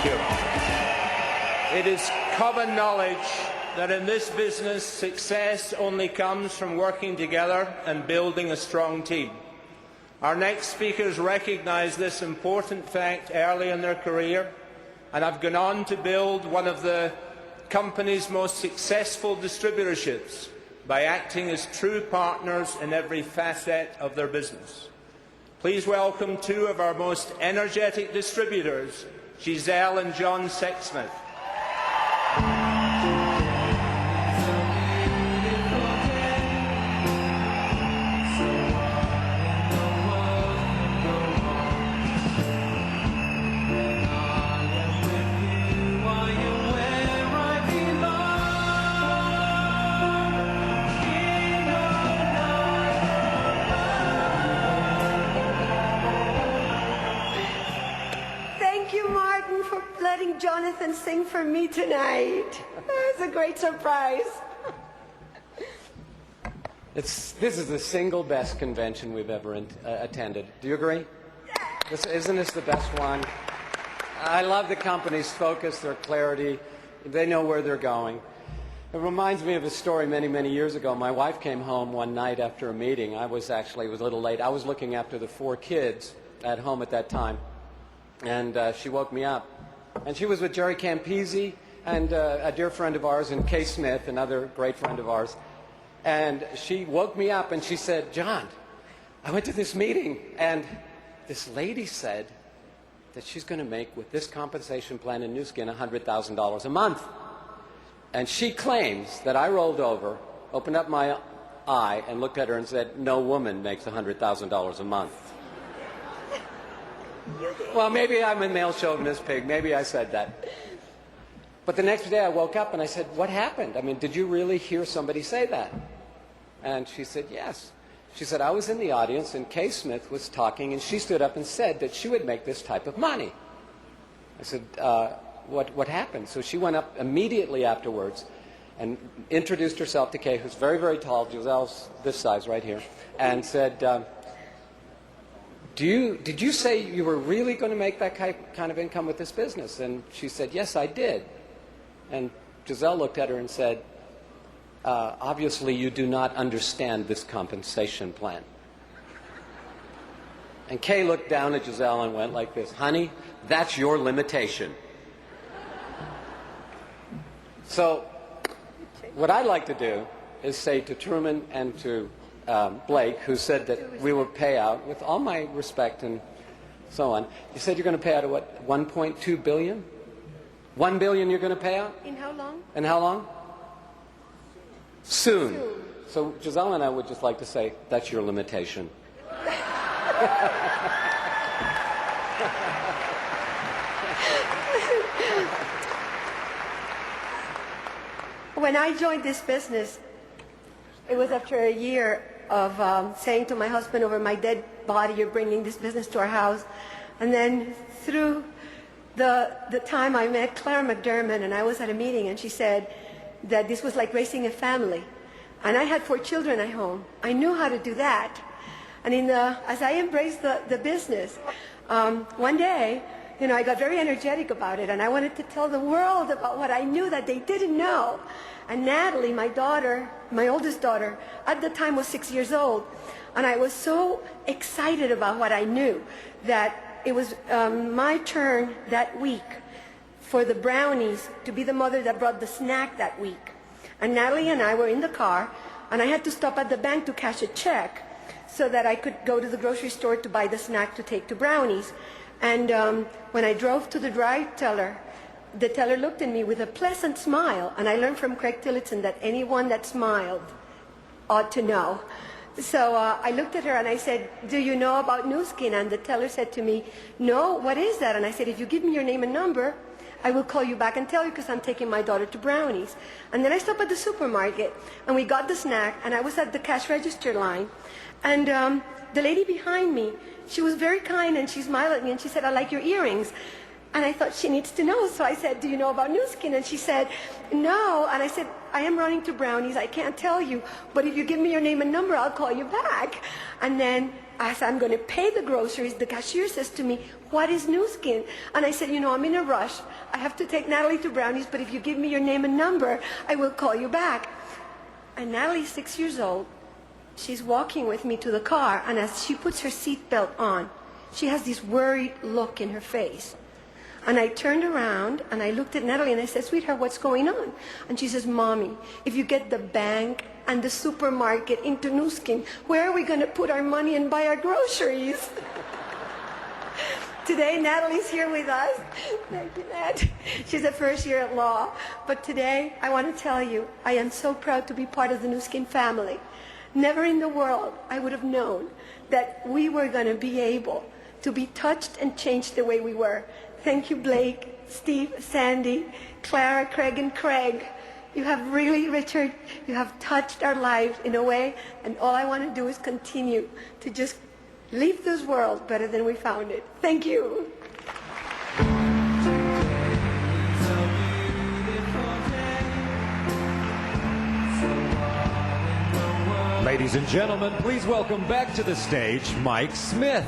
Thank you. It is common knowledge that in this business, success only comes from working together and building a strong team. Our next speakers recognise this important fact early in their career and have gone on to build one of the company's most successful distributorships by acting as true partners in every facet of their business. Please welcome two of our most energetic distributors, Giselle and John Sexsmith. Jonathan sing for me tonight. It was a great surprise. This is the single best convention we've ever attended. Do you agree? Isn't this the best one? I love the company's focus, their clarity. They know where they're going. It reminds me of a story many, many years ago. My wife came home one night after a meeting. It was a little late. I was looking after the 4 kids at home at that time. And she woke me up. And she was with Jerry Campisi and a dear friend of ours, and Kay Smith, another great friend of ours. And she woke me up and she said, "John, I went to this meeting and this lady said that she's going to make, with this compensation plan in Nuskin, $100,000 a month." And she claims that I rolled over, opened up my eye, and looked at her and said, "No woman makes $100,000 a month." Well, maybe I'm a male chauvinist pig. Maybe I said that. But the next day I woke up and I said, "What happened? I mean, did you really hear somebody say that?" And she said, "Yes." She said, "I was in the audience and Kay Smith was talking and she stood up and said that she would make this type of money." I said, what happened?" So she went up immediately afterwards and introduced herself to Kay, who's very, very tall. Giselle's this size right here. And said, did you say you were really going to make that kind of income with this business? And she said, "Yes, I did." And Giselle looked at her and said, "Obviously you do not understand this compensation plan." And Kay looked down at Giselle and went like this, "Honey, that's your limitation." So what I'd like to do is say to Truman and to Blake, who said that we would pay out, with all my respect and so on, you said you're going to pay out at what, 1.2 billion? 1 billion you're going to pay out? In how long? In how long? Soon. So Giselle and I would just like to say, that's your limitation. When I joined this business, it was after a year of saying to my husband over my dead body, "You're bringing this business to our house." And then through the time I met Clara McDermott, and I was at a meeting, and she said that this was like raising a family. And I had 4 children at home. I knew how to do that. And as I embraced the business, one day, I got very energetic about it, and I wanted to tell the world about what I knew that they didn't know. And Natalie, my daughter, my oldest daughter, at the time was 6 years old, and I was so excited about what I knew that it was my turn that week for the brownies to be the mother that brought the snack that week. And Natalie and I were in the car, and I had to stop at the bank to cash a check so that I could go to the grocery store to buy the snack to take to brownies. And when I drove to the drive teller, the teller looked at me with a pleasant smile, and I learned from Craig Tillotson that anyone that smiled ought to know. So I looked at her and I said, "Do you know about Nuskin?" And the teller said to me, "No, what is that?" And I said, "If you give me your name and number, I will call you back and tell you, because I'm taking my daughter to brownies." And then I stopped at the supermarket, and we got the snack, and I was at the cash register line. And the lady behind me, she was very kind, and she smiled at me, and she said, "I like your earrings." And I thought, she needs to know. So I said, "Do you know about Nuskin?" And she said, "No." And I said, "I am running to brownies. I can't tell you. But if you give me your name and number, I'll call you back." And then as I'm going to pay the groceries, the cashier says to me, "What is Nu Skin?" And I said, "You know, I'm in a rush. I have to take Natalie to Brownies, but if you give me your name and number, I will call you back." And Natalie's 6 years old. She's walking with me to the car, and as she puts her seatbelt on, she has this worried look in her face. And I turned around and I looked at Natalie and I said, "Sweetheart, what's going on?" And she says, "Mommy, if you get the bank and the supermarket into Nu Skin, where are we going to put our money and buy our groceries?" Today, Natalie's here with us. Thank you, Nat. She's a first year at law. But today, I want to tell you, I am so proud to be part of the Nu Skin family. Never in the world I would have known that we were going to be able to be touched and changed the way we were. Thank you, Blake, Steve, Sandy, Clara, Craig, and Craig. You have really, Richard, you have touched our lives in a way, and all I want to do is continue to just leave this world better than we found it. Thank you. Ladies and gentlemen, please welcome back to the stage Mike Smith.